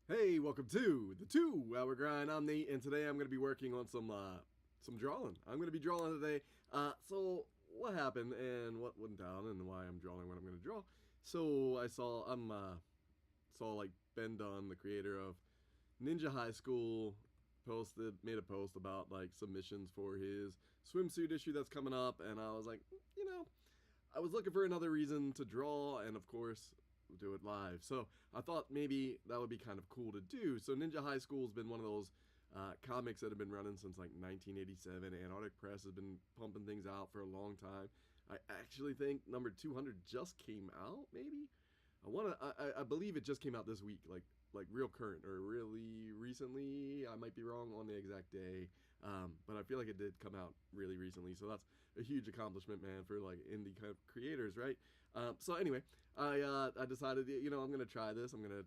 Hey, welcome to the 2 Hour Grind. I'm Nate, and today I'm going to be working on some drawing. I'm going to be drawing today. So what happened and what went down and why I'm drawing what I'm going to draw? So saw like Ben Dunn, the creator of Ninja High School, made a post about like submissions for his swimsuit issue that's coming up, and I was like, I was looking for another reason to draw, and of course, do it live. So I thought maybe that would be kind of cool to do. So Ninja High School has been one of those comics that have been running since like 1987. Antarctic Press has been pumping things out for a long time. I actually think number 200 just came out. Maybe I believe it just came out this week. Like real current or really recently. I might be wrong on the exact day, but I feel like it did come out really recently. So that's a huge accomplishment, man, for like indie kind of creators, right? So anyway, I decided, I'm gonna try this. I'm gonna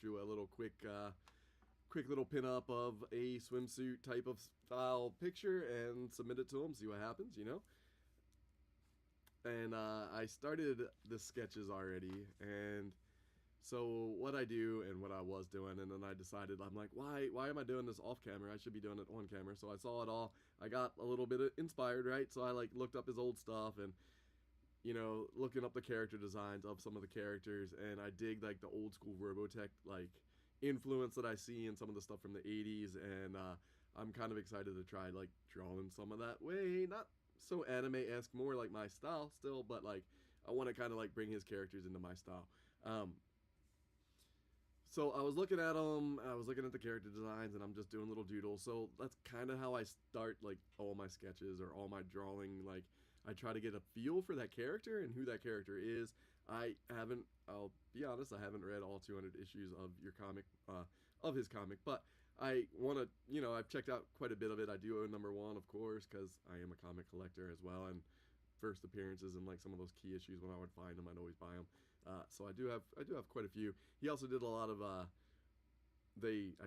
drew a little quick little pin-up of a swimsuit type of style picture and submit it to them. See what happens, And I started the sketches already, and so what I do and what I was doing, and then I decided, I'm like, why am I doing this off camera? I should be doing it on camera. So I saw it all. I got a little bit inspired, right? So I like looked up his old stuff and looking up the character designs of some of the characters, and I dig like the old school Robotech like influence that I see in some of the stuff from the 80s, and I'm kind of excited to try like drawing some of that way, not so anime-esque, more like my style still, but like I want to kind of like bring his characters into my style. So I was looking at them, I was looking at the character designs, and I'm just doing little doodles. So that's kind of how I start like all my sketches or all my drawing. Like I try to get a feel for that character and who that character is. I'll be honest, I haven't read all 200 issues of your comic, of his comic, but I want to, I've checked out quite a bit of it. I do own number one, of course, because I am a comic collector as well, and first appearances and like some of those key issues, when I would find them, I'd always buy them. So I do have quite a few. He also did a lot of I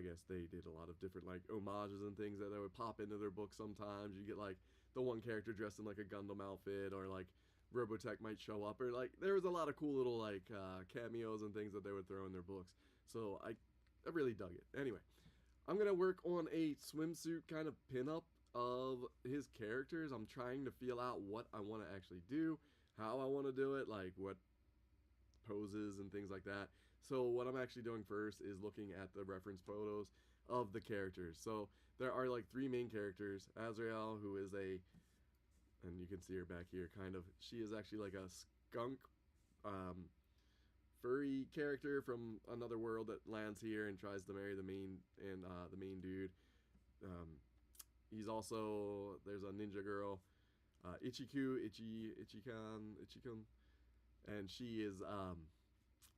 guess they did a lot of different like homages and things that they would pop into their books sometimes. You get like the one character dressed in like a Gundam outfit, or like Robotech might show up, or like there was a lot of cool little like cameos and things that they would throw in their books. So I really dug it. Anyway, I'm gonna work on a swimsuit kind of pinup of his characters. I'm trying to feel out what I want to actually do, how I want to do it, like what poses and things like that. So what I'm actually doing first is looking at the reference photos of the characters. So there are like 3 main characters. Asrial, who is and you can see her back here, kind of, she is actually like a skunk furry character from another world that lands here and tries to marry the main dude. He's also, there's a ninja girl, Ichy-Koo, Ichikun, and she is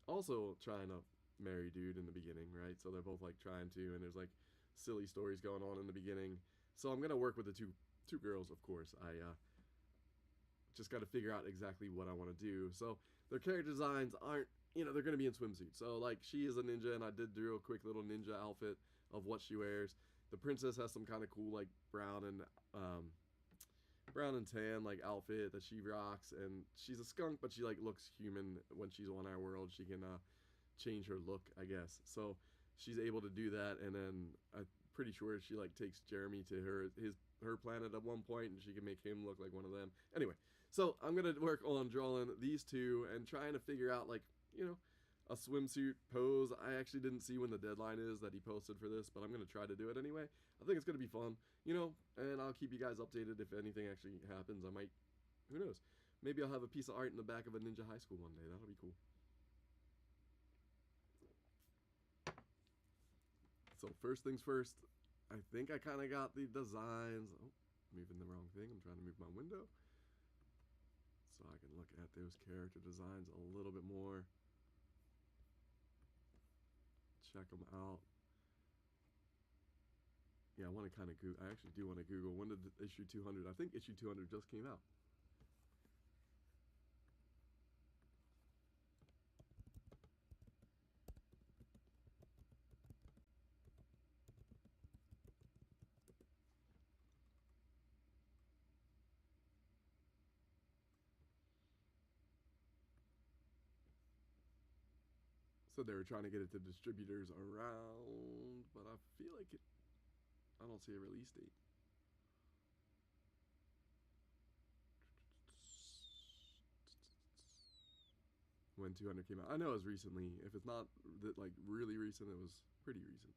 also trying to marry dude in the beginning, right? So they're both like trying to, and there's like silly stories going on in the beginning. So I'm gonna work with the two girls, of course. I just got to figure out exactly what I want to do. So their character designs aren't, they're gonna be in swimsuits. So like she is a ninja, and I did do a quick little ninja outfit of what she wears. The princess has some kind of cool like brown and tan like outfit that she rocks, and she's a skunk, but she like looks human when she's on our world. She can change her look, I guess. So she's able to do that, and then I'm pretty sure she like takes Jeremy to her planet at one point, and she can make him look like one of them. Anyway, so I'm gonna work on drawing these two and trying to figure out like a swimsuit pose. I actually didn't see when the deadline is that he posted for this, but I'm going to try to do it anyway. I think it's going to be fun, and I'll keep you guys updated if anything actually happens. I might, who knows, maybe I'll have a piece of art in the back of a Ninja High School one day. That'll be cool. So first things first, I think I kind of got the designs. Oh, moving the wrong thing. I'm trying to move my window so I can look at those character designs a little bit more. Check them out. Yeah, I want to kind of I actually do want to Google when did issue 200. I think issue 200 just came out. So So they were trying to get it to distributors around, but I feel like it. I don't see a release date. When 200 came out, I know it was recently. If it's not like really recent, it was pretty recent.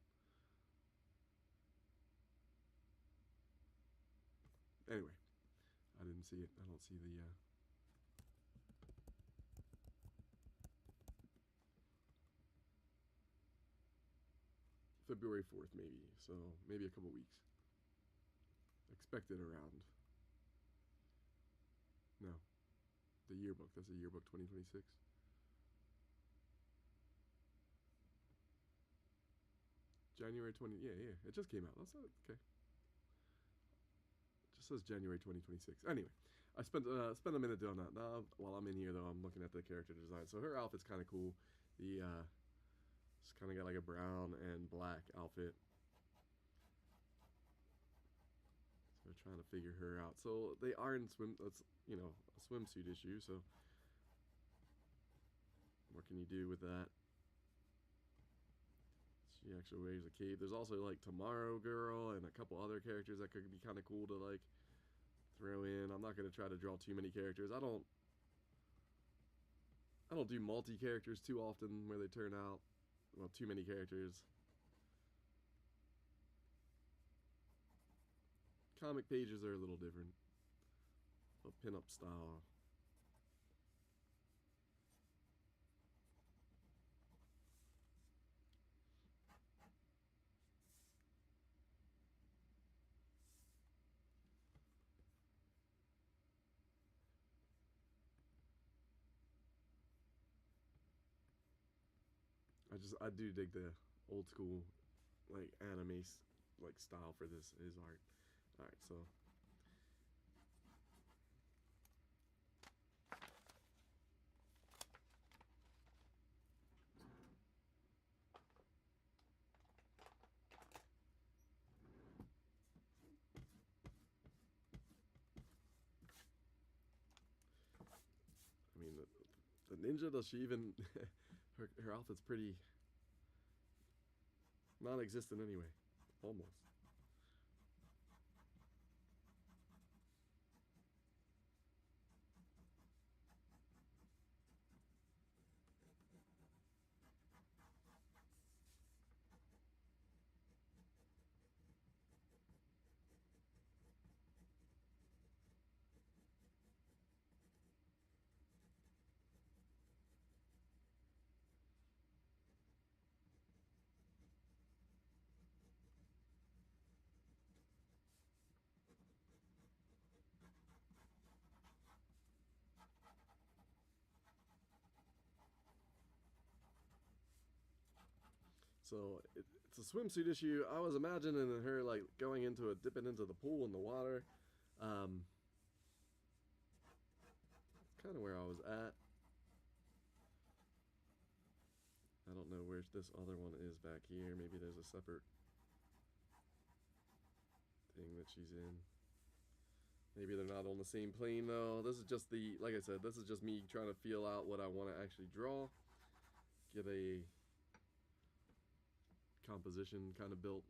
Anyway, I didn't see it. I don't see the. February 4th, maybe. So maybe a couple weeks. Expected around. No. The yearbook. That's a yearbook 2026. January 20. Yeah, yeah. It just came out. That's not, okay. It just says January 2026. Anyway, I spent a minute doing that. Now, while I'm in here, though, I'm looking at the character design. So her outfit's kind of cool. It's kind of got like a brown and black outfit. So we're trying to figure her out. So they are in that's, you know, a swimsuit issue. So what can you do with that? She actually wears a cape. There's also like Tomorrow Girl and a couple other characters that could be kind of cool to like throw in. I'm not gonna try to draw too many characters. I don't do multi characters too often where they turn out, well, too many characters. Comic pages are a little different. A pin-up style. I do dig the old school like anime like style for his art. All right, so I mean the ninja, does she even her outfit's pretty non-existent anyway, almost. So it's a swimsuit issue. I was imagining her like dipping into the pool in the water. It's kind of where I was at. I don't know where this other one is back here. Maybe there's a separate thing that she's in. Maybe they're not on the same plane though. This is just like I said, this is just me trying to feel out what I want to actually draw. Get a composition kind of built.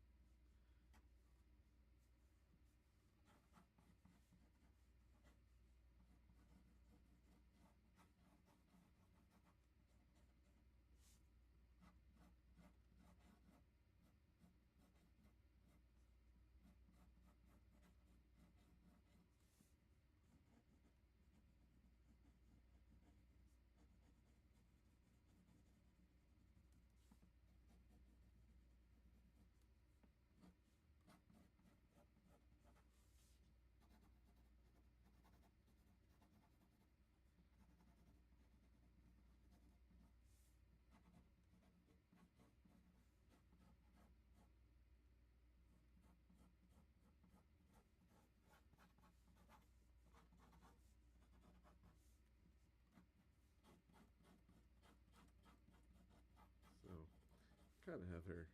So kind of have her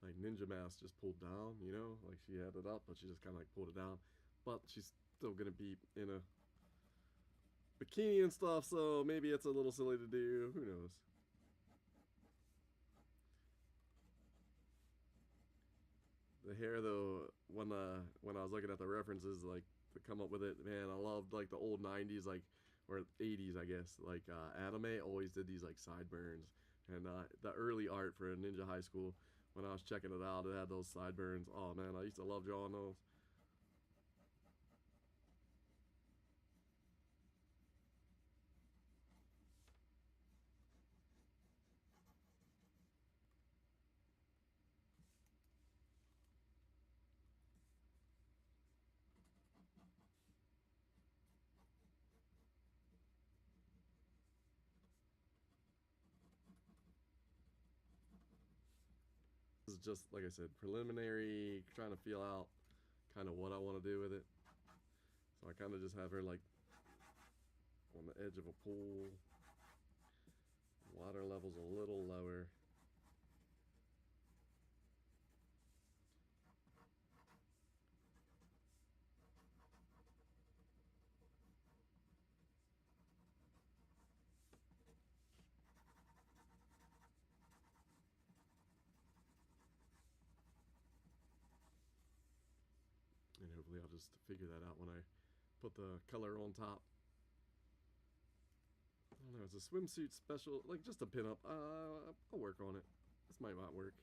like ninja mask just pulled down, you know, like she had it up, but she just kind of like pulled it down. But she's still gonna be in a bikini and stuff, so maybe it's a little silly to do. Who knows? The hair though, when I was looking at the references, like to come up with it, man, I loved like the old '90s, like or '80s, I guess, like anime always did these like sideburns, and the early art for Ninja High School. When I was checking it out, it had those sideburns. Oh man, I used to love drawing those. This is just like I said, preliminary, trying to feel out kind of what I want to do with it. So I kind of just have her like on the edge of a pool. Water level's a little lower. And hopefully I'll just figure that out when I put the color on top. I don't know, it's a swimsuit special, like just a pinup. I'll work on it. This might not work.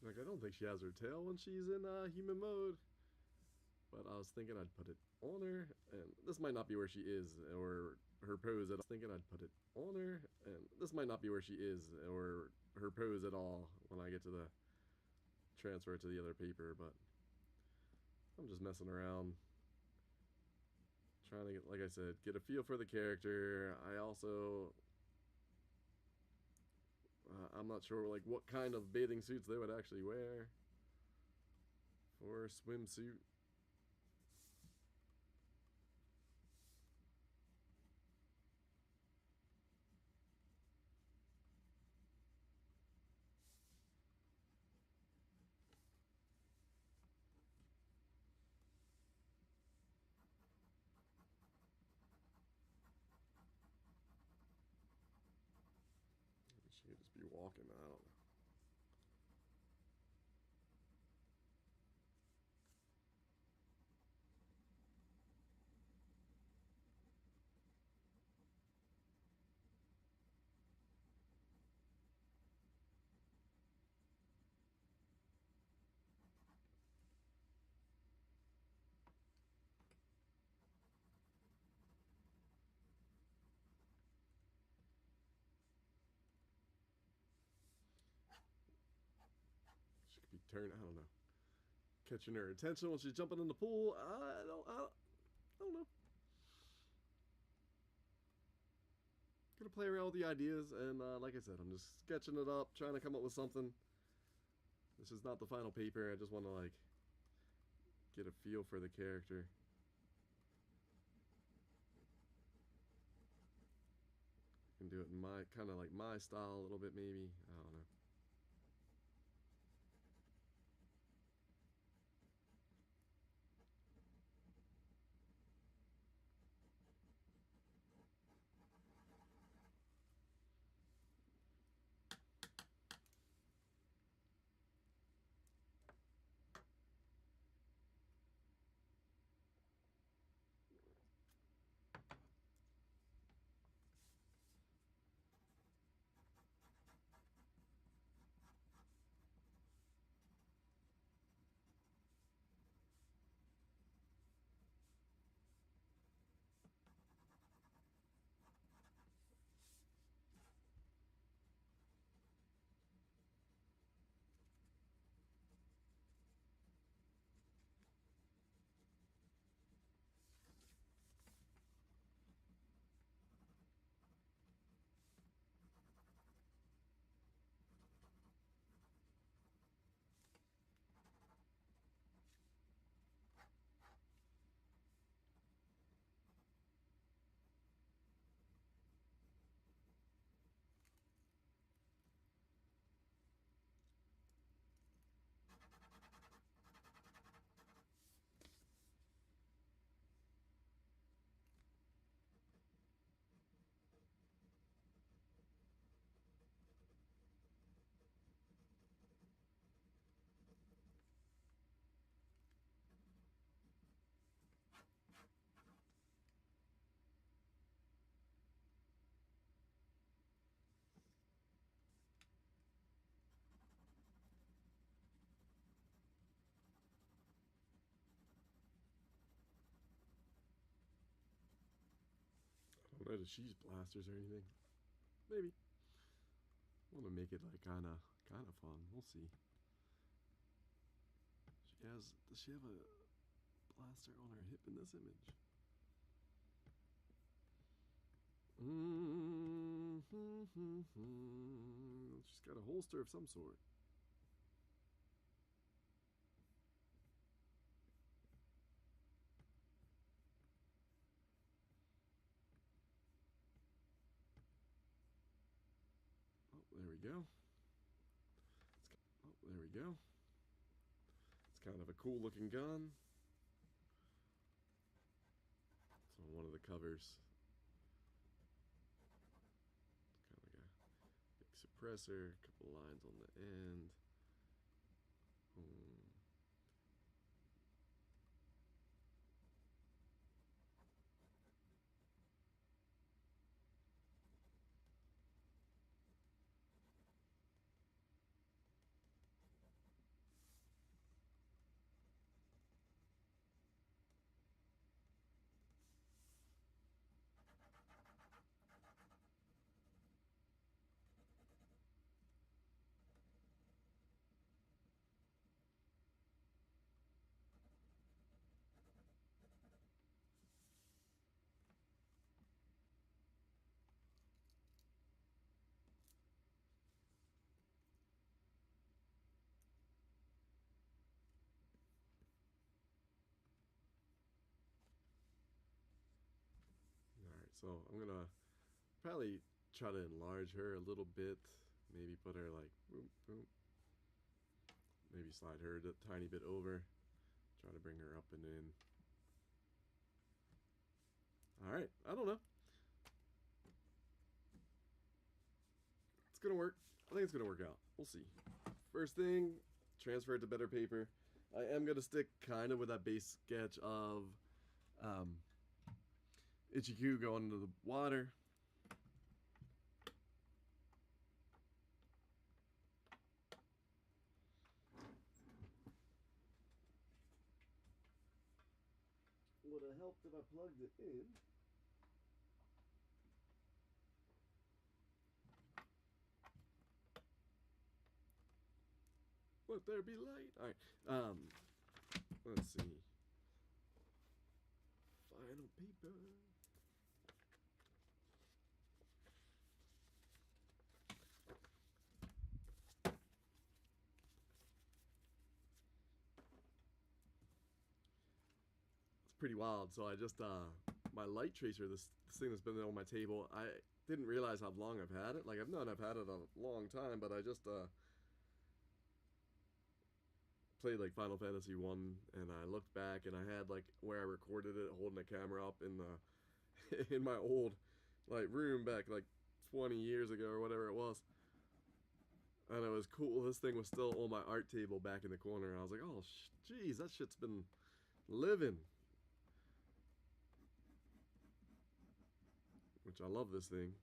Like, I don't think she has her tail when she's in human mode. But I was thinking I'd put it on her, and this might not be where she is, or her pose at all. I was thinking I'd put it on her, and this might not be where she is, or her pose at all when I get to the transfer it to the other paper, but I'm just messing around. Trying to get, like I said, get a feel for the character. I also I'm not sure like what kind of bathing suits they would actually wear for a swimsuit. She could just be walking. I don't know. She could be turning. I don't know. Catching her attention when she's jumping in the pool. I don't know. Gonna play around with the ideas, and like I said, I'm just sketching it up, trying to come up with something. This is not the final paper. I just want to like get a feel for the character. I can do it in my kind of like my style a little bit, maybe. I don't know. No cheese blasters or anything. Maybe. I want to make it like kind of fun. We'll see. Does she have a blaster on her hip in this image? She's got a holster of some sort. Oh, there we go. Oh, there we go. It's kind of a cool looking gun. It's on one of the covers. Kind of like a big suppressor, a couple lines on the end. Alright, so I'm gonna probably try to enlarge her a little bit. Maybe put her like, boom, boom. Maybe slide her a tiny bit over. Try to bring her up and in. Alright, I don't know. It's gonna work. I think it's gonna work out. We'll see. First thing, transfer it to better paper. I am gonna stick kind of with that base sketch of Ichy-Koo going into the water. Would have helped if I plugged it in. Let there be light. Alright, let's see. Final paper. It's pretty wild. So I just, my light tracer, this thing that's been on my table, I didn't realize how long I've had it. Like, I've known I've had it a long time, but I just, played like Final Fantasy 1 and I looked back and I had like where I recorded it holding the camera up in the in my old like room back like 20 years ago or whatever it was, and it was cool. This thing was still on my art table back in the corner, and I was like, oh geez, that shit's been living. Which I love this thing.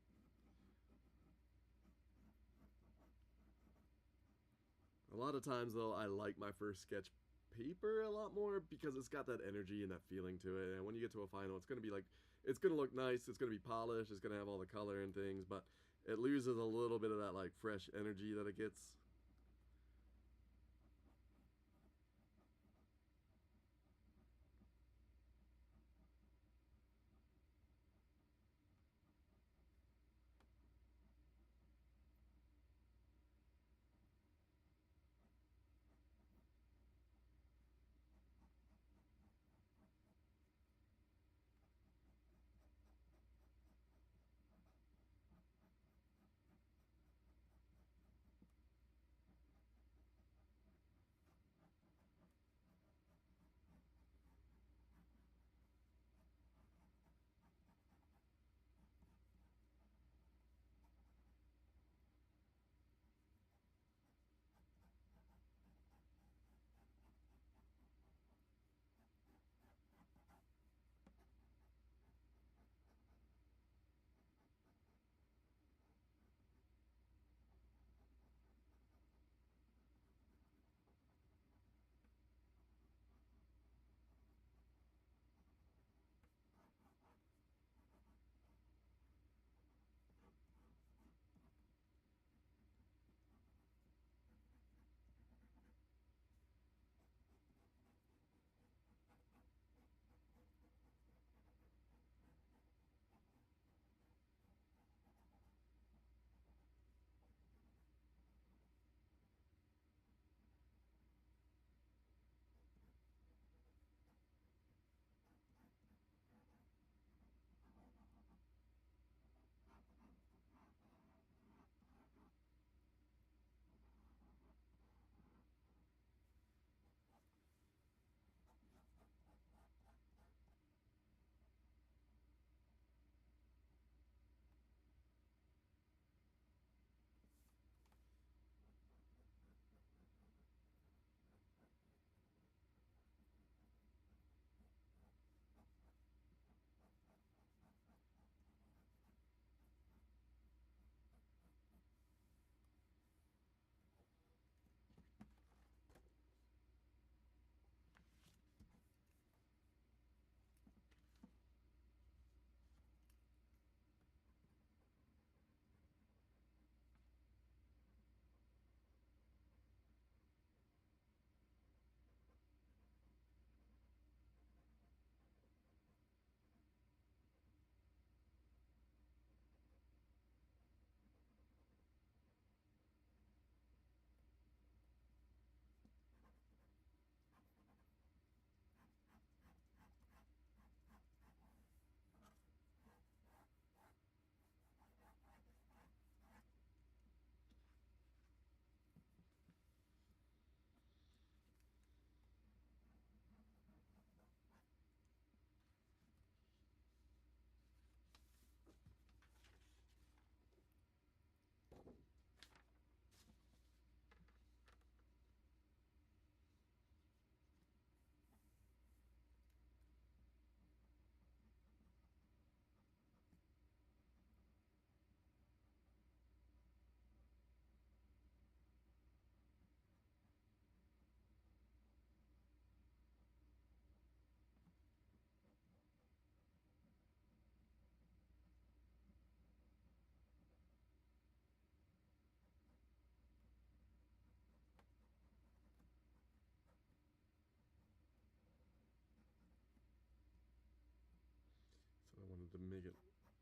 A lot of times though, I like my first sketch paper a lot more because it's got that energy and that feeling to it. And when you get to a final, it's gonna be like, it's gonna look nice, it's gonna be polished, it's gonna have all the color and things, but it loses a little bit of that like fresh energy that it gets.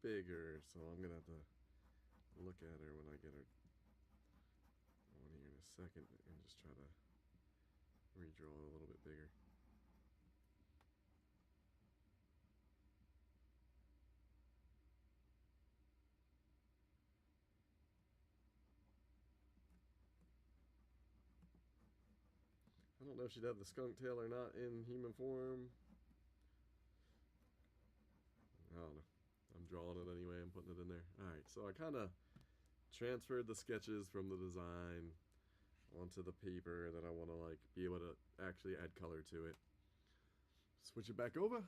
bigger, so I'm gonna have to look at her when I get her on here in a second and just try to redraw it a little bit bigger. I don't know if she'd have the skunk tail or not in human form. I don't know. I'm drawing it anyway. I'm putting it in there. Alright, so I kind of transferred the sketches from the design onto the paper that I want to like be able to actually add color to it. Switch it back over.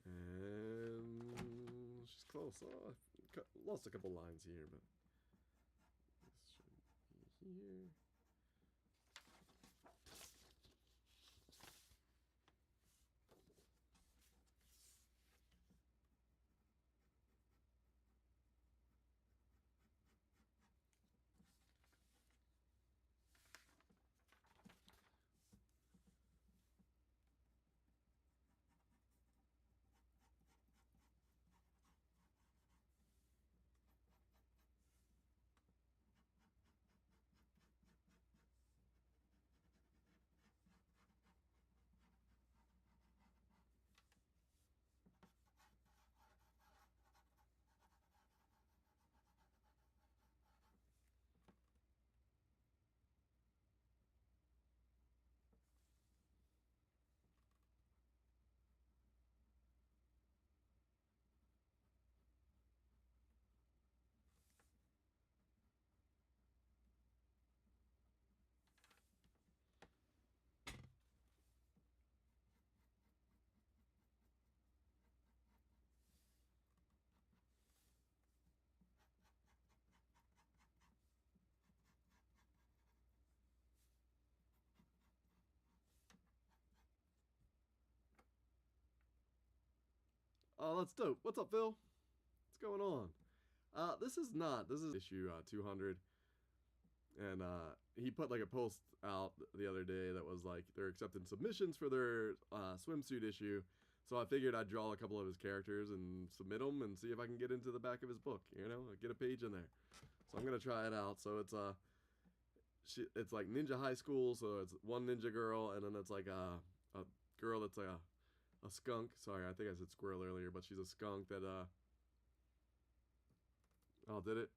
And she's close. Oh, I lost a couple lines here, but this should be here. Oh, that's dope. What's up, Phil? What's going on? This is issue 200. And he put like a post out the other day that was like they're accepting submissions for their swimsuit issue. So I figured I'd draw a couple of his characters and submit them and see if I can get into the back of his book, you know, get a page in there. So I'm gonna try it out. So it's like ninja high school, so it's one ninja girl, and then it's like a girl that's like a skunk. Sorry, I think I said squirrel earlier, but she's a skunk that oh, did it?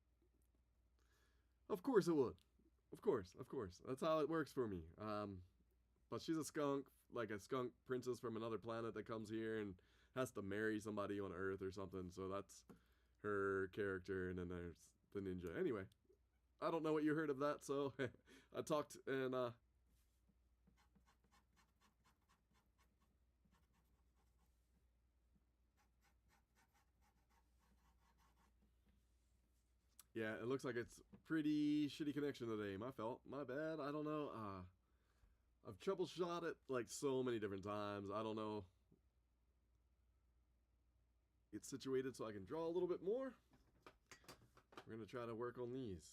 Of course it would. Of course. That's how it works for me. But she's a skunk, like a skunk princess from another planet that comes here and has to marry somebody on Earth or something. So that's her character, and then there's the ninja. Anyway, I don't know what you heard of that, so I talked and yeah, it looks like it's pretty shitty connection today. My bad. I don't know. I've troubleshot it like so many different times. I don't know. It's situated so I can draw a little bit more. We're gonna try to work on these.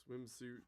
Swimsuit.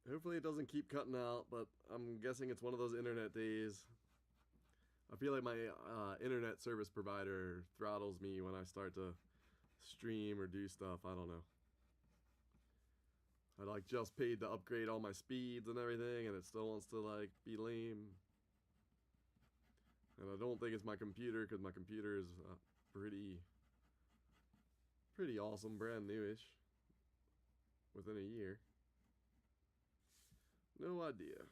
Hopefully it doesn't keep cutting out, but I'm guessing it's one of those internet days. I feel like my internet service provider throttles me when I start to stream or do stuff. I don't know. I like just paid to upgrade all my speeds and everything, and it still wants to like be lame. And I don't think it's my computer, because my computer is pretty awesome, brand newish. within a year. No idea.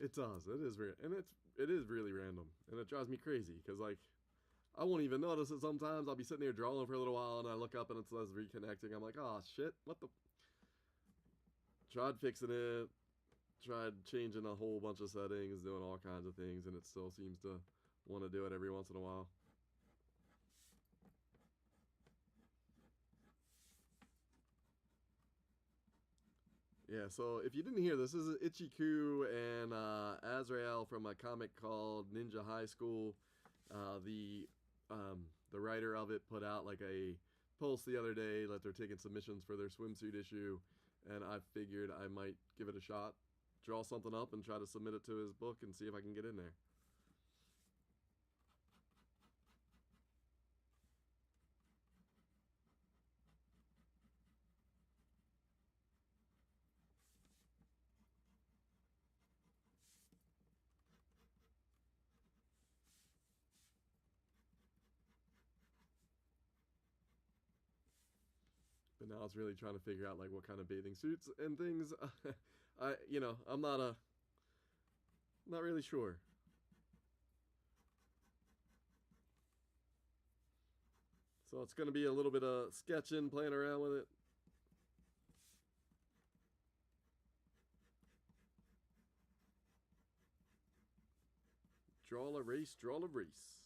It does. It is weird, and it is really random, and it drives me crazy because like I won't even notice it sometimes. I'll be sitting there drawing for a little while, and I look up and it says reconnecting. I'm like, oh shit, what the? Tried fixing it, tried changing a whole bunch of settings, doing all kinds of things, and it still seems to want to do it every once in a while. Yeah, so if you didn't hear, this is Ichikun and Asrial from a comic called Ninja High School. Uh, the the writer of it put out like a post the other day that they're taking submissions for their swimsuit issue, and I figured I might give it a shot, draw something up, and try to submit it to his book and see if I can get in there. But now it's really trying to figure out like what kind of bathing suits and things. I'm not really sure. So it's going to be a little bit of sketching, playing around with it. Draw a race, draw a race.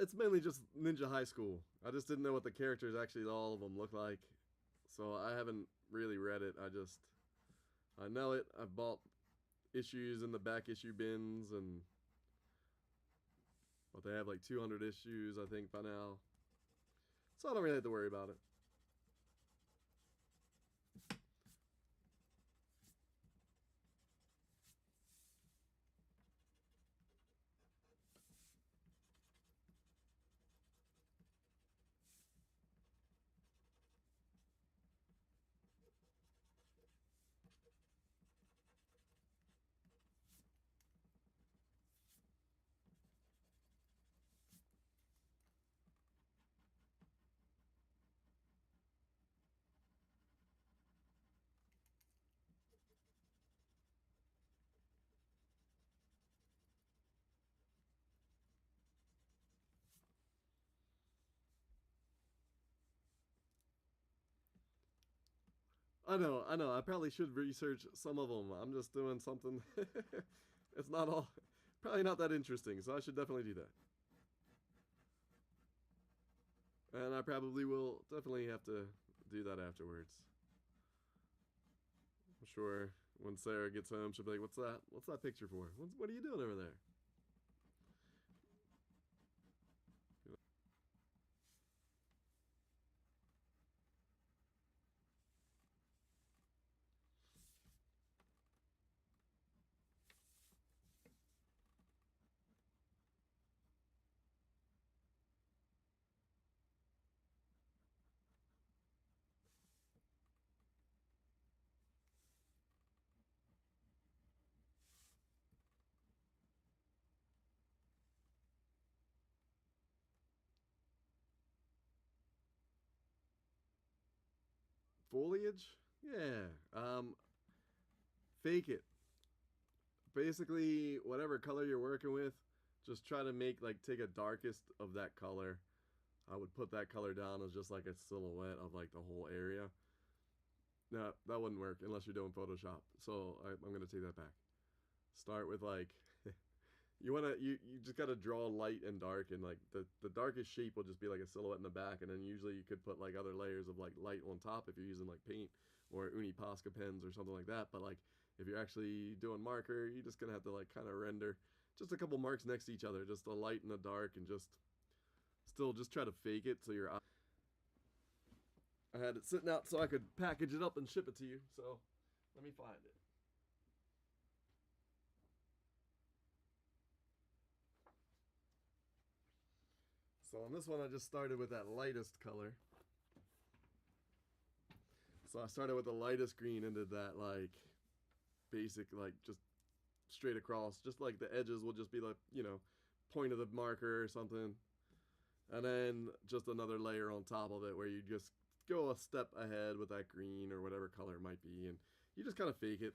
It's mainly just Ninja High School. I just didn't know what the characters actually all of them look like, so I haven't really read it. I know it. I bought issues in the back issue bins, and but they have like 200 issues I think by now, so I don't really have to worry about it. I know. I probably should research some of them. I'm just doing something. It's not all, probably not that interesting, so I should definitely do that. And I probably will definitely have to do that afterwards. I'm sure when Sarah gets home, she'll be like, "What's that? What's that picture for? What are you doing over there?" Foliage? Yeah. Fake it. basically whatever color you're working with, just try to make like take a darkest of that color. I would put that color down as just like a silhouette of like the whole area. No, that wouldn't work unless you're doing Photoshop. So I'm gonna take that back. Start with like you just gotta draw light and dark, and like the darkest shape will just be like a silhouette in the back, and then usually you could put like other layers of like light on top if you're using like paint or uni Posca pens or something like that. But like if you're actually doing marker, you're just gonna have to like kind of render just a couple marks next to each other, just a light and a dark, and just still just try to fake it so your I had it sitting out so I could package it up and ship it to you. So let me find it. So on this one, I just started with that lightest color. So I started with the lightest green and did that like basic, like just straight across, just like the edges will just be like, you know, point of the marker or something. And then just another layer on top of it where you just go a step ahead with that green or whatever color it might be. And you just kind of fake it,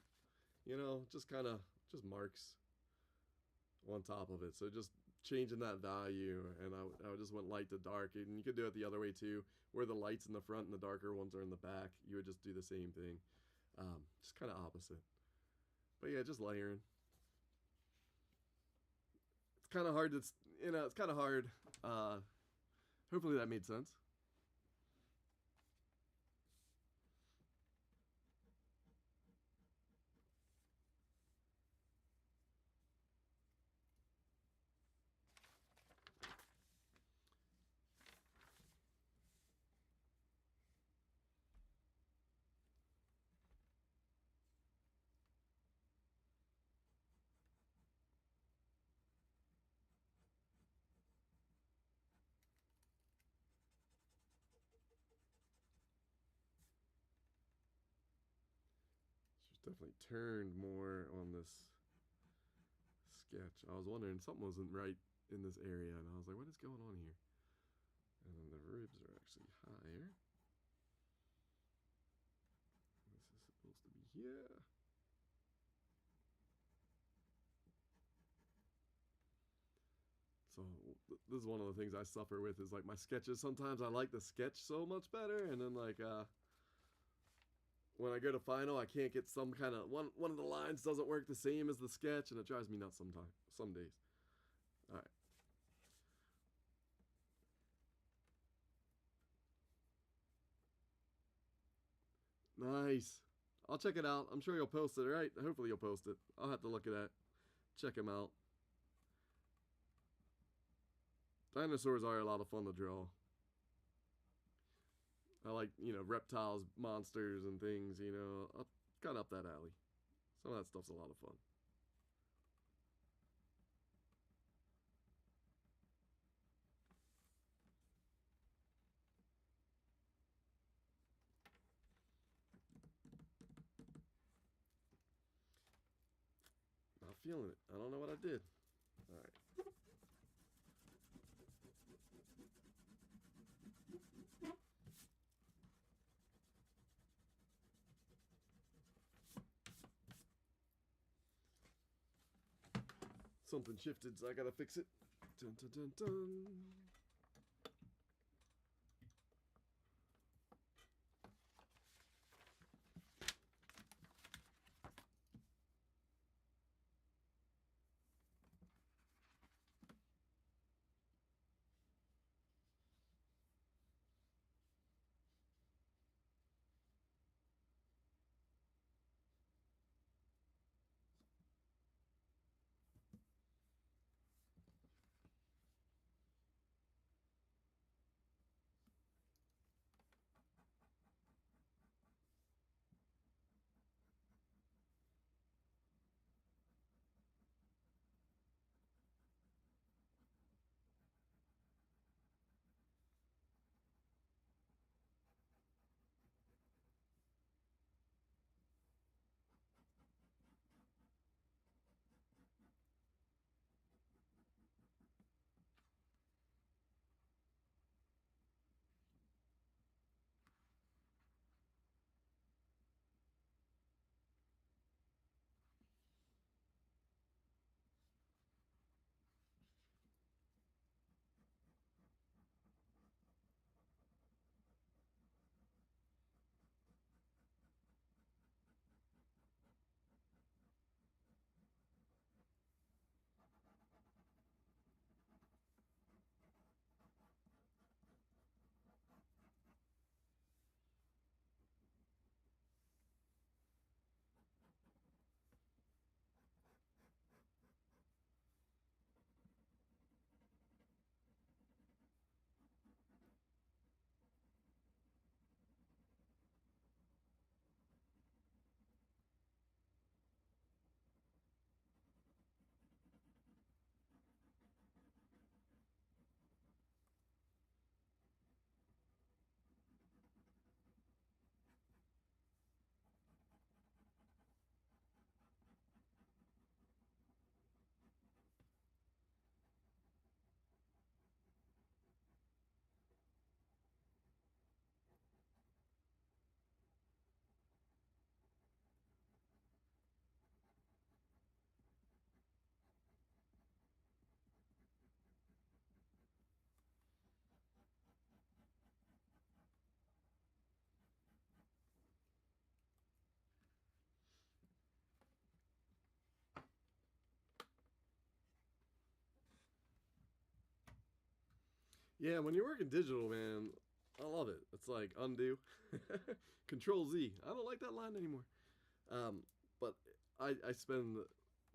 you know, just kind of just marks on top of it. So just changing that value, and I just went light to dark, and you could do it the other way too, where the light's in the front and the darker ones are in the back. You would just do the same thing, just kind of opposite. But yeah, just layering. It's kind of hard to, you know, it's kind of hard. Hopefully that made sense. Definitely turned more on this sketch. I was wondering something wasn't right in this area, and I was like, what is going on here? And then the ribs are actually higher. This is supposed to be here. So this is one of the things I suffer with is like my sketches. Sometimes I like the sketch so much better, and then like when I go to final, I can't get some kind of one of the lines doesn't work the same as the sketch, and it drives me nuts sometimes. Some days. All right. Nice. I'll check it out. I'm sure you'll post it, right? Hopefully you'll post it. I'll have to look at that. Check him out. Dinosaurs are a lot of fun to draw. I like, you know, reptiles, monsters, and things, you know. Got up that alley. Some of that stuff's a lot of fun. Not feeling it. I don't know what I did. All right. Something shifted, so I gotta fix it. Dun, dun, dun, dun. Yeah, when you're working digital, man, I love it. It's like undo, Control Z. I don't like that line anymore. Um, but I spend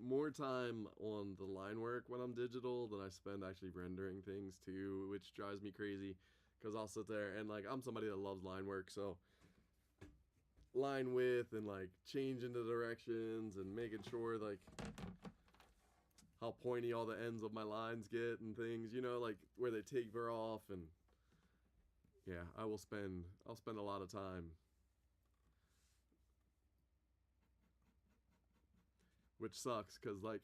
more time on the line work when I'm digital than I spend actually rendering things too, which drives me crazy. Because I'll sit there and like I'm somebody that loves line work, so line width and like changing the directions and making sure like how pointy all the ends of my lines get and things, like where they taper off. And yeah, I'll spend a lot of time, which sucks because like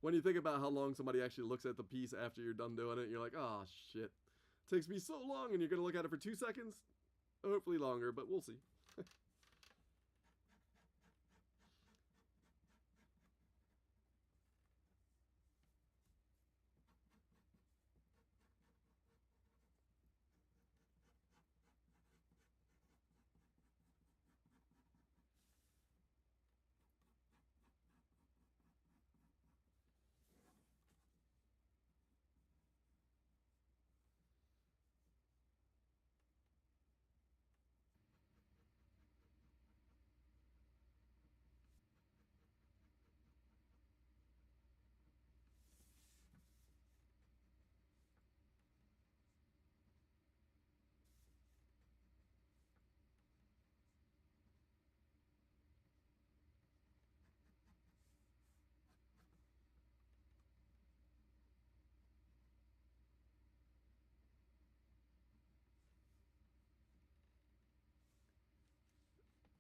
when you think about how long somebody actually looks at the piece after you're done doing it, you're like, oh shit, it takes me so long, and you're gonna look at it for 2 seconds, hopefully longer, but we'll see.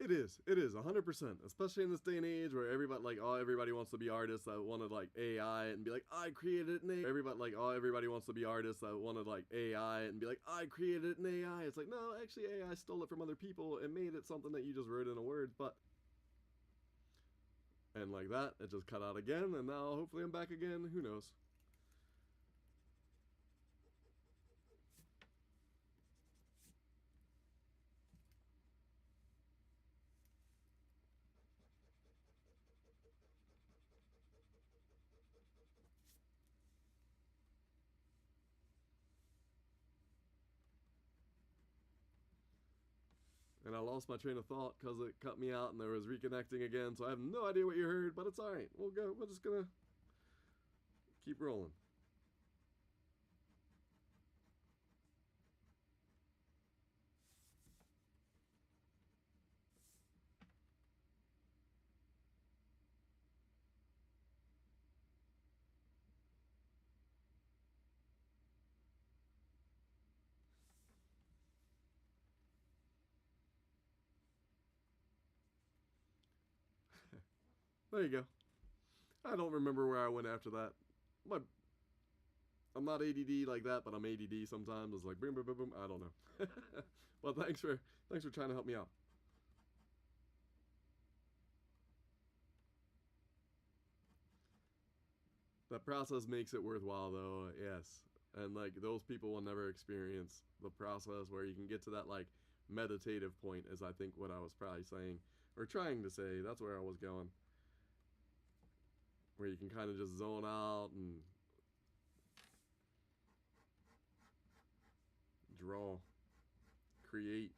It is 100%, especially in this day and age where everybody like oh everybody wants to be artists that want to like AI and be like I created it in AI. Everybody like oh everybody wants to be artists that want to like AI and be like I created it in AI. It's like no, actually AI stole it from other people and made it something that you just wrote in a word, but and like that it just cut out again, and now hopefully I'm back again. Who knows? And I lost my train of thought because it cut me out and there was reconnecting again. So I have no idea what you heard, but it's all right. We'll go. We're just gonna keep rolling. There you go. I don't remember where I went after that. My, I'm not ADD like that, but I'm ADD sometimes. It's like boom, boom, boom, boom. I don't know. Well, thanks for trying to help me out. That process makes it worthwhile, though. Yes, and like those people will never experience the process where you can get to that like meditative point. Is I think what I was probably saying or trying to say. That's where I was going. Where you can kind of just zone out and draw, create.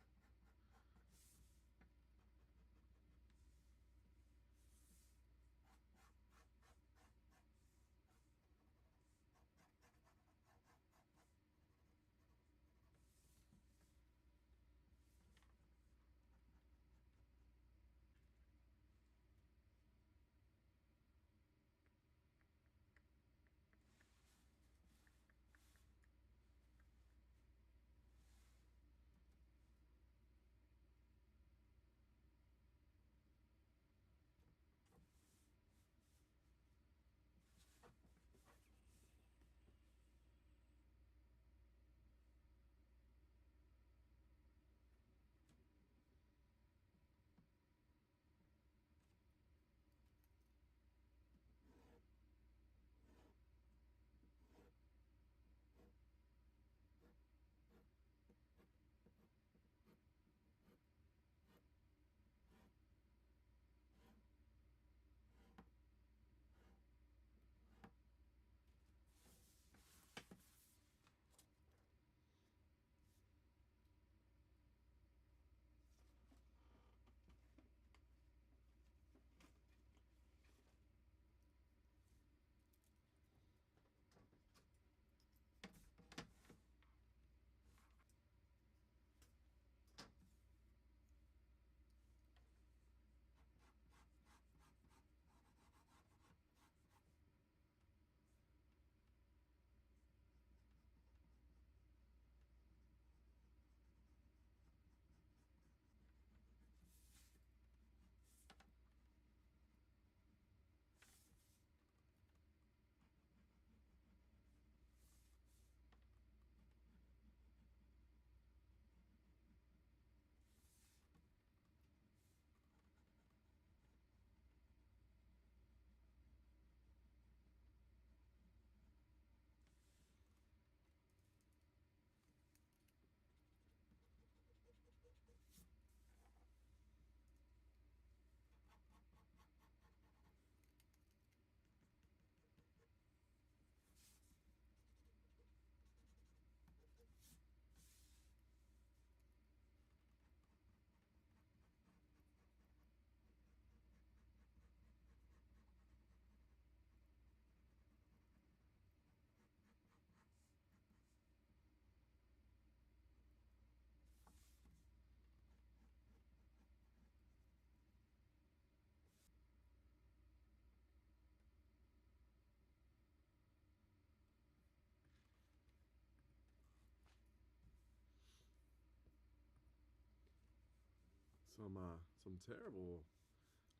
some terrible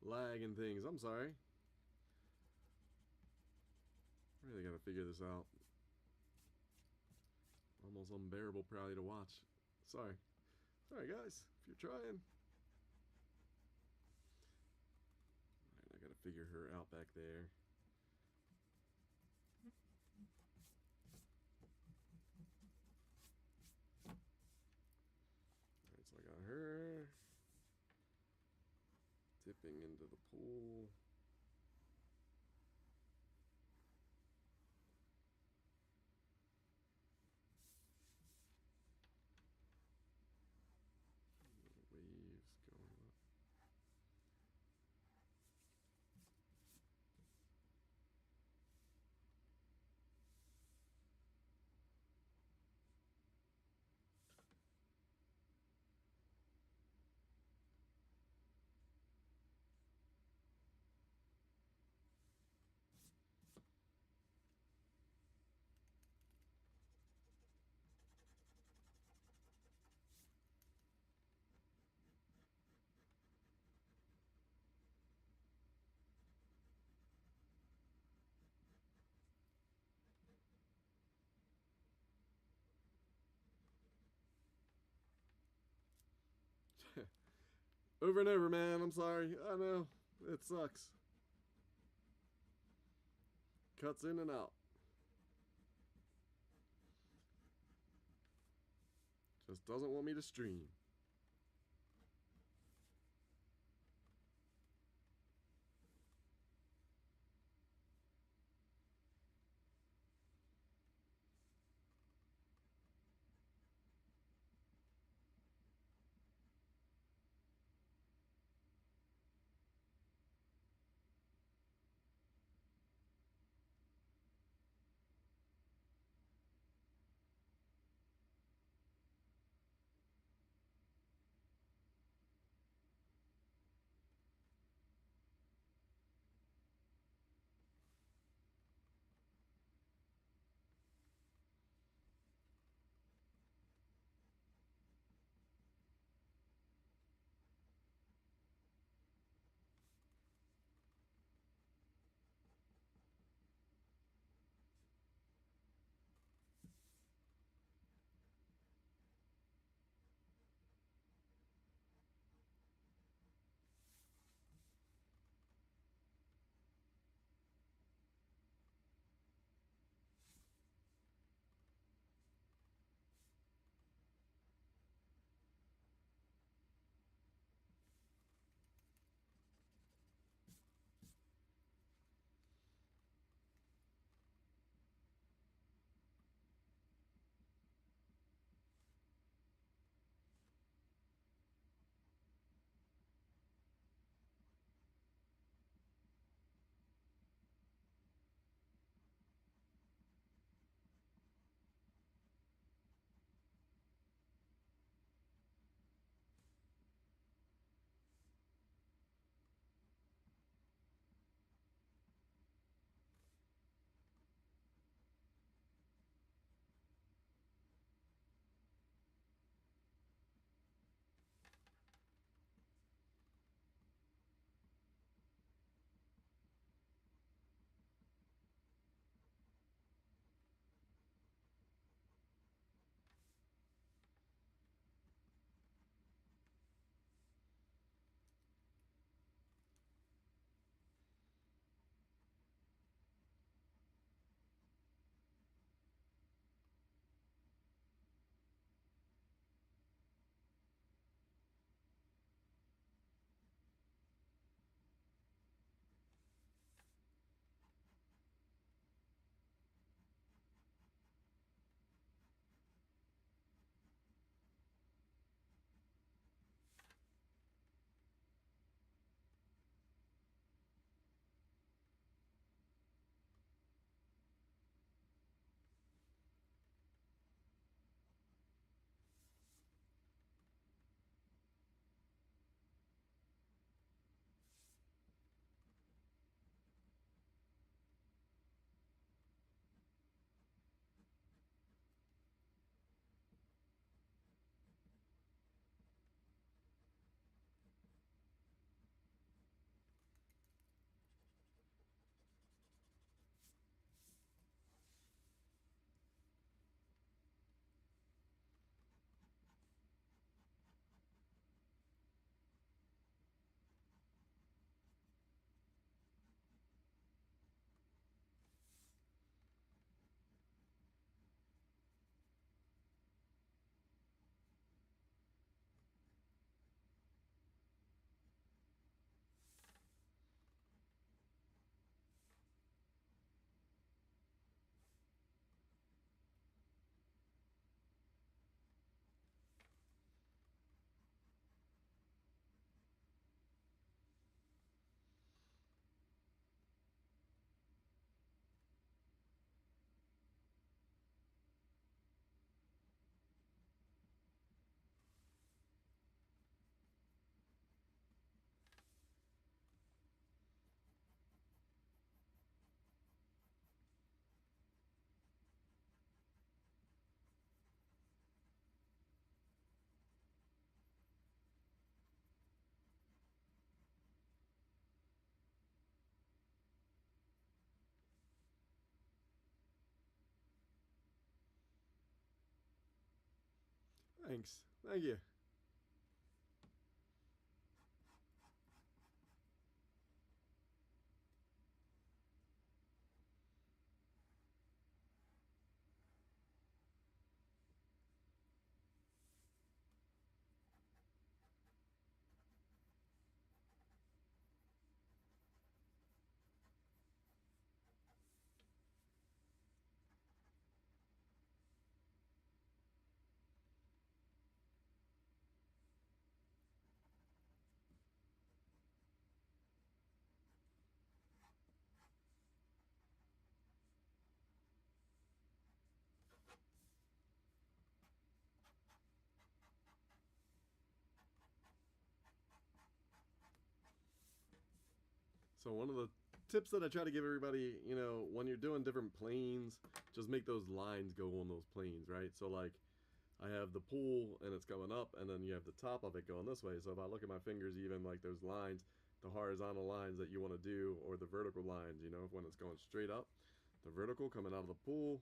lag and things. I'm sorry. Really gotta figure this out. Almost unbearable probably to watch. Sorry. Sorry guys, if you're trying. Alright, I gotta figure her out back there. Alright, so I got her dipping into the pool. Waves going up. Over and over, man. I'm sorry. I know. It sucks. Cuts in and out. Just doesn't want me to stream. Thanks. Thank you. So one of the tips that I try to give everybody, you know, when you're doing different planes, just make those lines go on those planes, right? So like I have the pool and it's going up, and then you have the top of it going this way. So if I look at my fingers, even like those lines, the horizontal lines that you want to do, or the vertical lines, you know, when it's going straight up, the vertical coming out of the pool,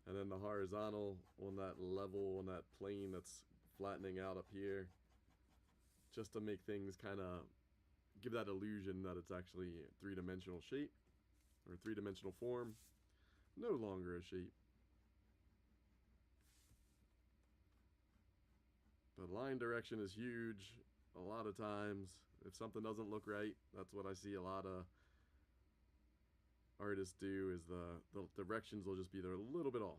and then the horizontal on that level, on that plane that's flattening out up here, just to make things kind of give that illusion that it's actually a three-dimensional shape or three-dimensional form, no longer a shape. But line direction is huge. A lot of times, if something doesn't look right, that's what I see a lot of artists do, is the directions will just be there a little bit off.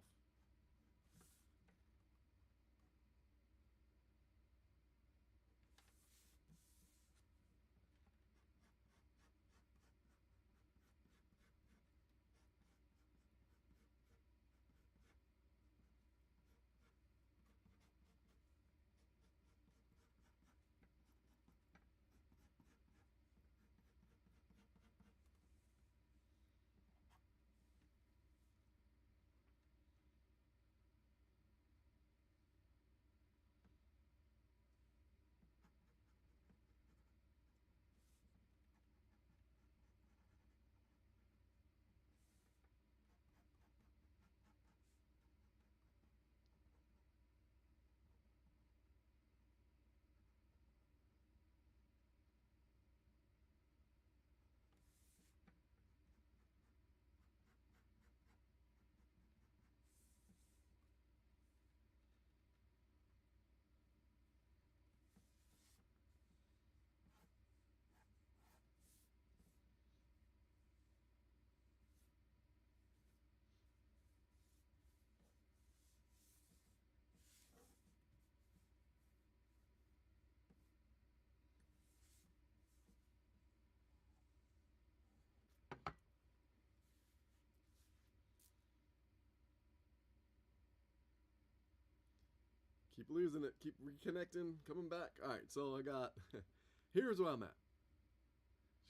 Keep losing it, keep reconnecting, coming back. All right, so I got, here's where I'm at.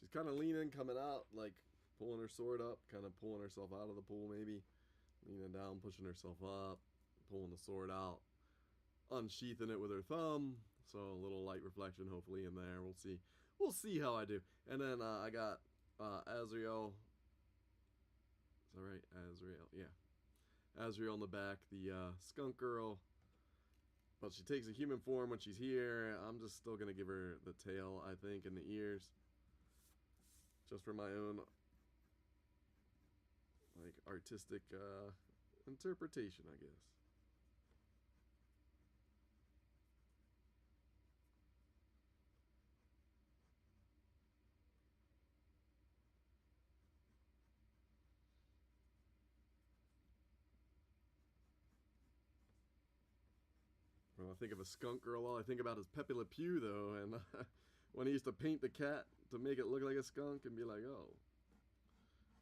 She's kind of leaning, coming out, like pulling her sword up, kind of pulling herself out of the pool, maybe. Leaning down, pushing herself up, pulling the sword out, unsheathing it with her thumb. So a little light reflection, hopefully, in there. We'll see. We'll see how I do. And then I got Asrial. Is that right? Asrial, yeah. Asrial in the back, the skunk girl. But she takes a human form when she's here. I'm just still going to give her the tail, I think, and the ears. Just for my own, like, artistic interpretation, I guess. When I think of a skunk girl, all I think about is Pepe Le Pew, though. And when he used to paint the cat to make it look like a skunk and be like, oh,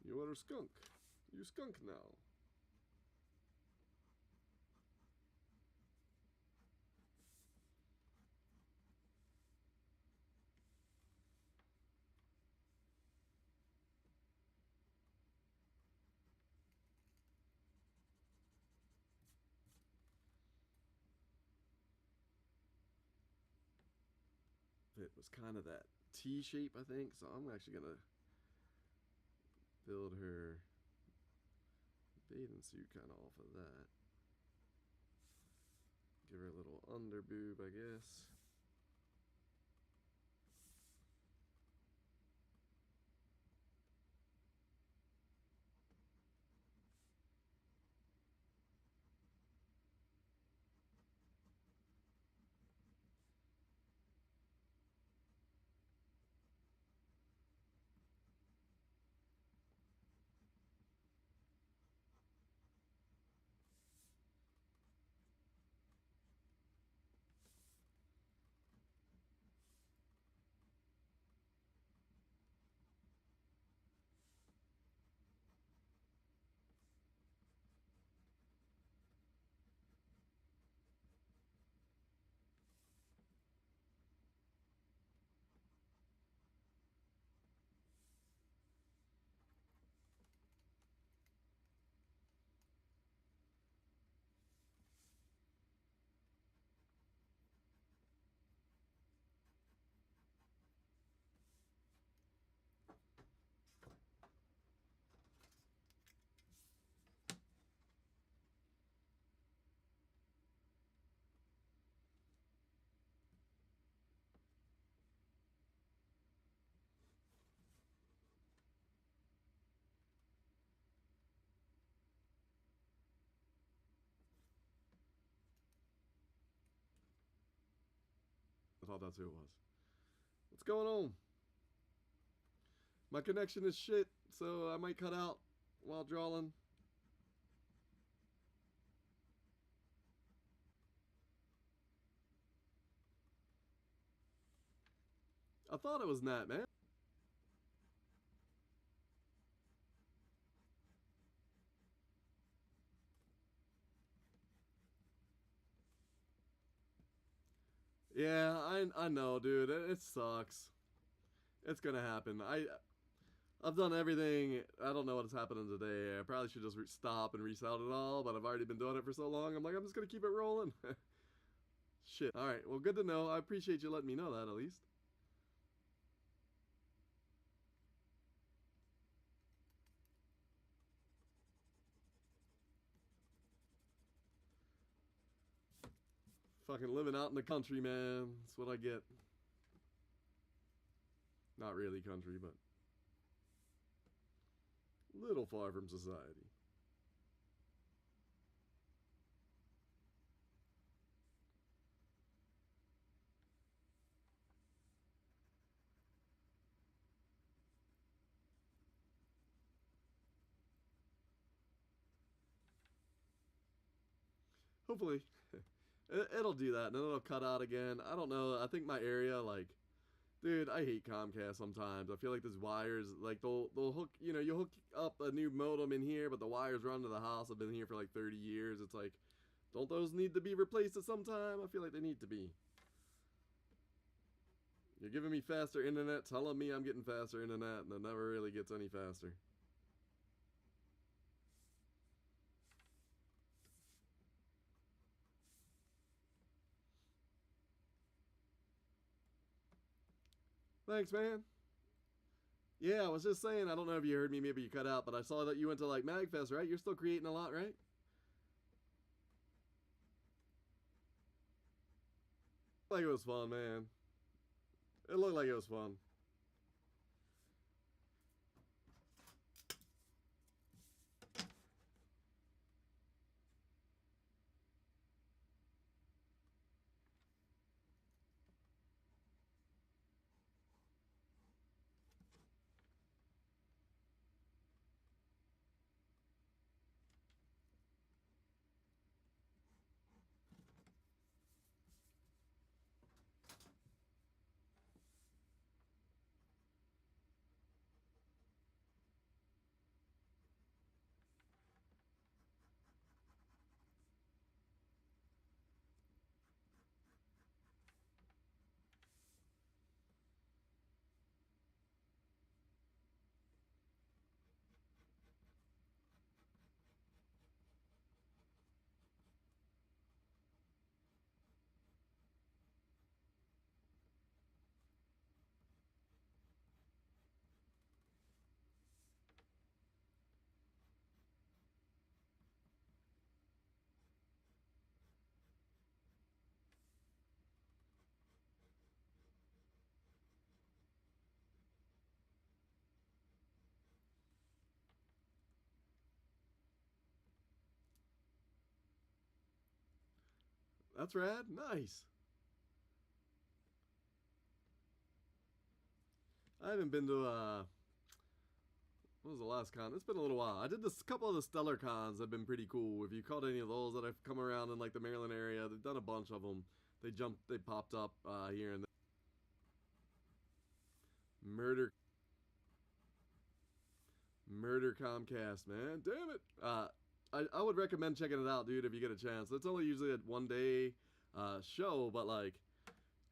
you are a skunk. You skunk now. It was kind of that T shape, I think. So I'm actually going to build her bathing suit kind of off of that. Give her a little under boob, I guess. I thought that's who it was. What's going on? My connection is shit, so I might cut out while drawing. I thought it was Nat, man. Yeah, I know, dude. It sucks. It's gonna happen. I've done everything. I don't know what's happening today. I probably should just stop and reset it all, but I've already been doing it for so long. I'm like, I'm just gonna keep it rolling. Shit. All right. Well, good to know. I appreciate you letting me know that at least. Fucking living out in the country, man. That's what I get. Not really country, but little far from society. Hopefully. It'll do that, and then it'll cut out again. I don't know. I think my area, like, dude, I hate Comcast sometimes. I feel like these wires, like, they'll hook, you hook up a new modem in here, but the wires run to the house. I've been here for like 30 years. It's like, don't those need to be replaced at some time? I feel like they need to be. You're giving me faster internet, telling me I'm getting faster internet, and it never really gets any faster. Thanks, man. Yeah, I was just saying, I don't know if you heard me, maybe you cut out, but I saw that you went to like MagFest, right? You're still creating a lot, right? Like it was fun, man. It looked like it was fun. That's rad. Nice. I haven't been to what was the last con? It's been a little while. I did this couple of the Stellar cons that have been pretty cool. If you caught any of those that have come around in like the Maryland area, they've done a bunch of them. They popped up here and there. Murder Comcast, man. Damn it. I would recommend checking it out, dude, if you get a chance. It's only usually a 1 day show, but like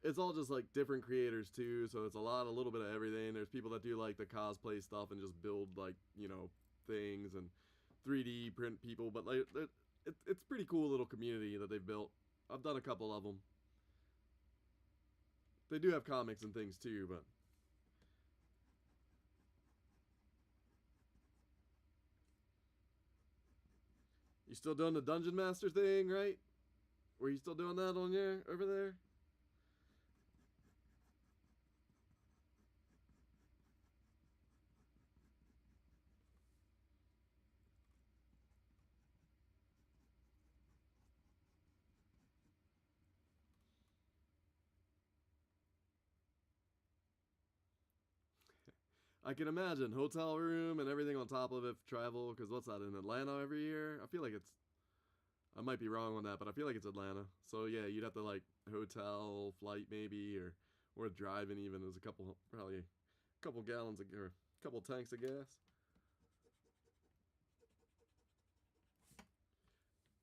it's all just like different creators too, so it's a little bit of everything. There's people that do like the cosplay stuff and just build like, you know, things and 3D print people, but like it's pretty cool little community that they've built. I've done a couple of them. They do have comics and things too, but you still doing the Dungeon Master thing, right? Were you still doing that on your over there? I can imagine hotel room and everything on top of it for travel. Because what's that in Atlanta every year? I feel like it's. I might be wrong on that, but I feel like it's Atlanta. So yeah, you'd have to like hotel, flight maybe, or driving even. There's a couple, probably a couple gallons of, or a couple tanks of gas.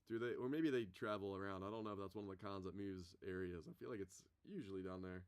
Do they, or maybe they travel around? I don't know if that's one of the cons that moves areas. I feel like it's usually down there.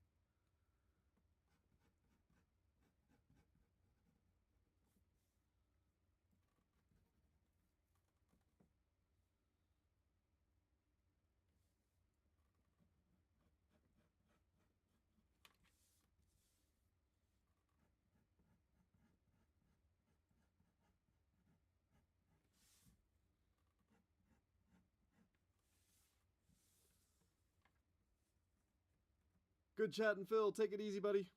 Good chatting, Phil. Take it easy, buddy.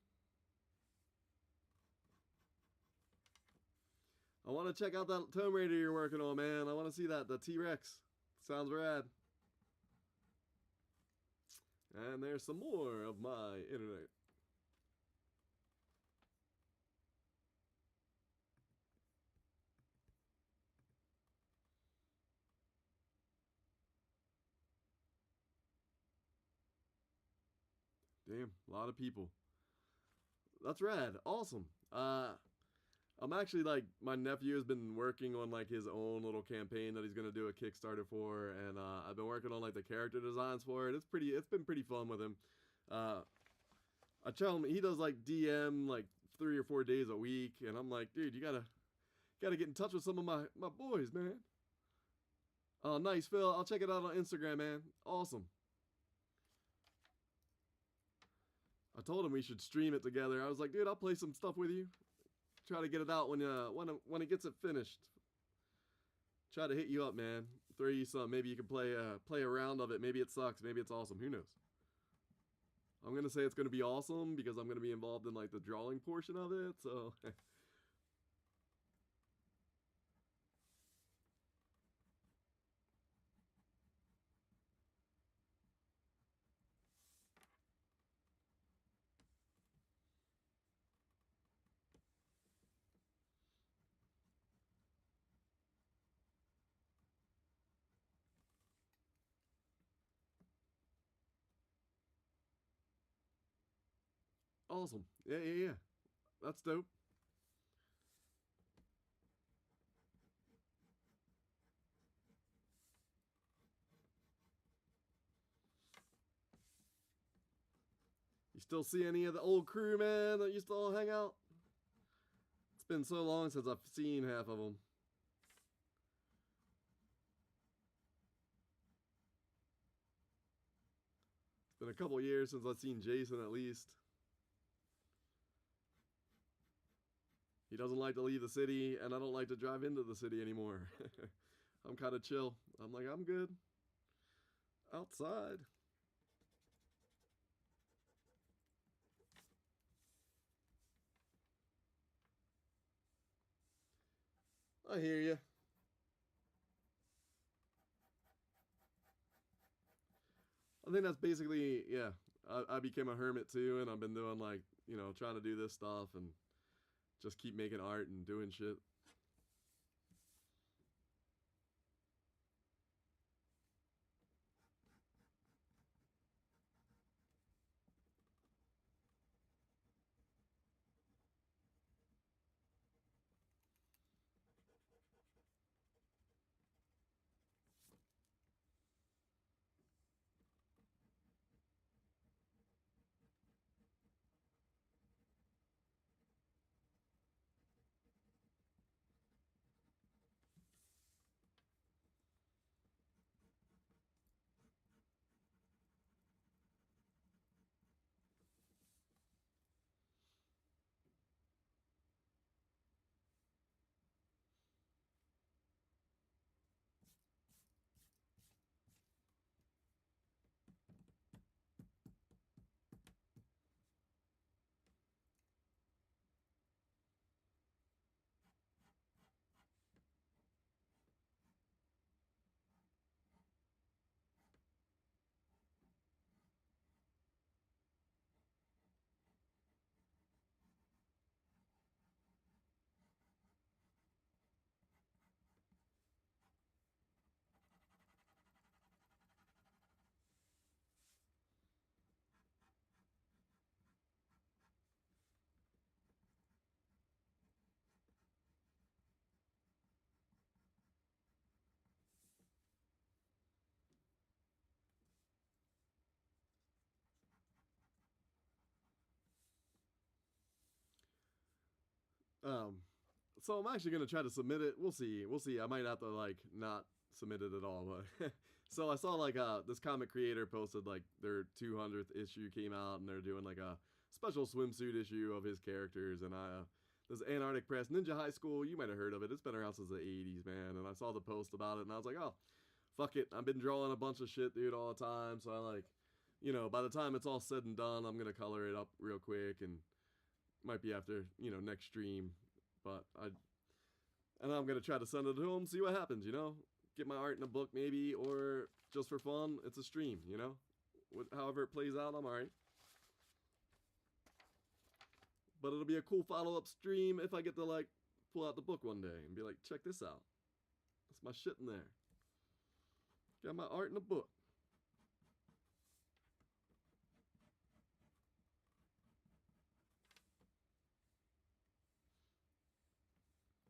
I want to check out that Tomb Raider you're working on, man. I want to see that. The T-Rex. Sounds rad. And there's some more of my internet. Damn, a lot of people. That's rad. Awesome. I'm actually like my nephew has been working on like his own little campaign that he's gonna do a Kickstarter for, and I've been working on like the character designs for it. It's been pretty fun with him. Uh, I tell him he does like DM like 3 or 4 days a week, and I'm like, dude, you gotta get in touch with some of my boys, man. Oh, nice, Phil. I'll check it out on Instagram, man. Awesome. I told him we should stream it together. I was like, dude, I'll play some stuff with you. Try to get it out when it gets it finished. Try to hit you up, man. Throw you some. Maybe you can play a round of it. Maybe it sucks. Maybe it's awesome. Who knows? I'm gonna say it's gonna be awesome because I'm gonna be involved in like the drawing portion of it. So awesome. Yeah. That's dope. You still see any of the old crew, man, that used to all hang out? It's been so long since I've seen half of them. It's been a couple years since I've seen Jason at least. He doesn't like to leave the city, and I don't like to drive into the city anymore. I'm kind of chill. I'm like, I'm good. Outside. I hear you. I think that's basically, yeah. I became a hermit too, and I've been doing like, trying to do this stuff and just keep making art and doing shit. Um, so I'm actually gonna try to submit it. We'll see. We'll see. I might have to like not submit it at all. But so I saw like this comic creator posted like their 200th issue came out, and they're doing like a special swimsuit issue of his characters. And this Antarctic Press Ninja High School. You might have heard of it. It's been around since the 80s, man. And I saw the post about it, and I was like, oh, fuck it. I've been drawing a bunch of shit, dude, all the time. So I like, by the time it's all said and done, I'm gonna color it up real quick and might be after next stream, but I'm gonna try to send it to him, see what happens. Get my art in a book maybe, or just for fun, it's a stream. However it plays out, I'm alright. But it'll be a cool follow up stream if I get to like pull out the book one day and be like, check this out. That's my shit in there. Got my art in a book.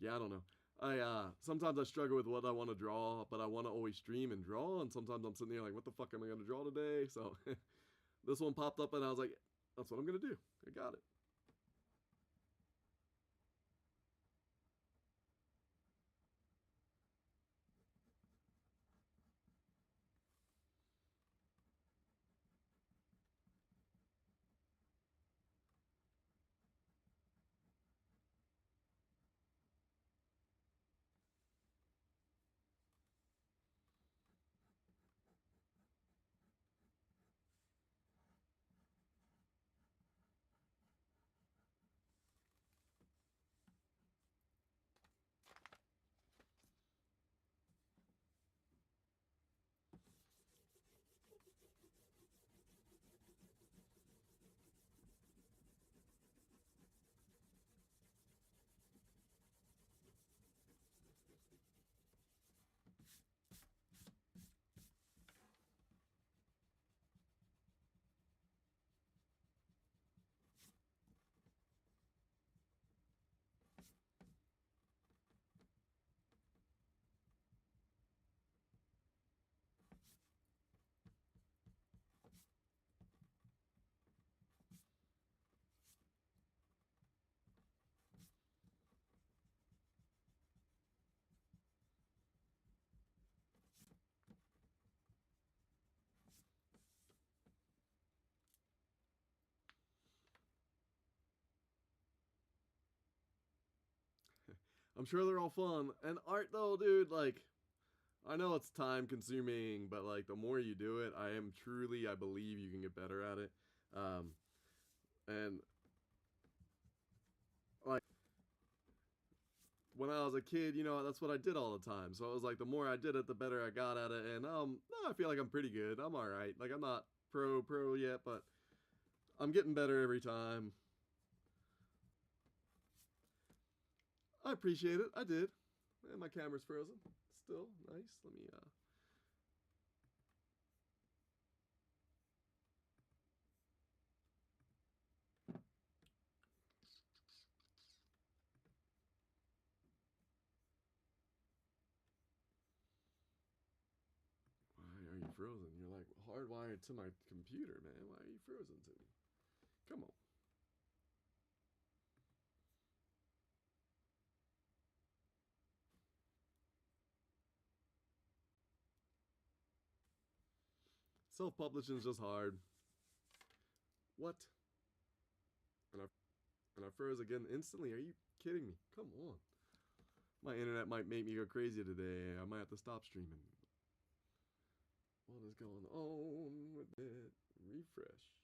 Yeah, I don't know. Sometimes I struggle with what I want to draw, but I want to always stream and draw, and sometimes I'm sitting there like, what the fuck am I gonna draw today? So this one popped up, and I was like, that's what I'm gonna do. I got it. I'm sure they're all fun. And art though, dude, like I know it's time consuming, but like the more you do it, I believe you can get better at it. Um, and like when I was a kid, you know, that's what I did all the time. So it was like the more I did it, the better I got at it. And no, I feel like I'm pretty good. I'm all right. Like I'm not pro yet, but I'm getting better every time. I appreciate it. I did. And my camera's frozen. Still nice. Let me Why are you frozen? You're like hardwired to my computer, man. Why are you frozen to me? Come on. Self-publishing is just hard. What? And I froze again instantly. Are you kidding me? Come on. My internet might make me go crazy today. I might have to stop streaming. What is going on with it? Refresh.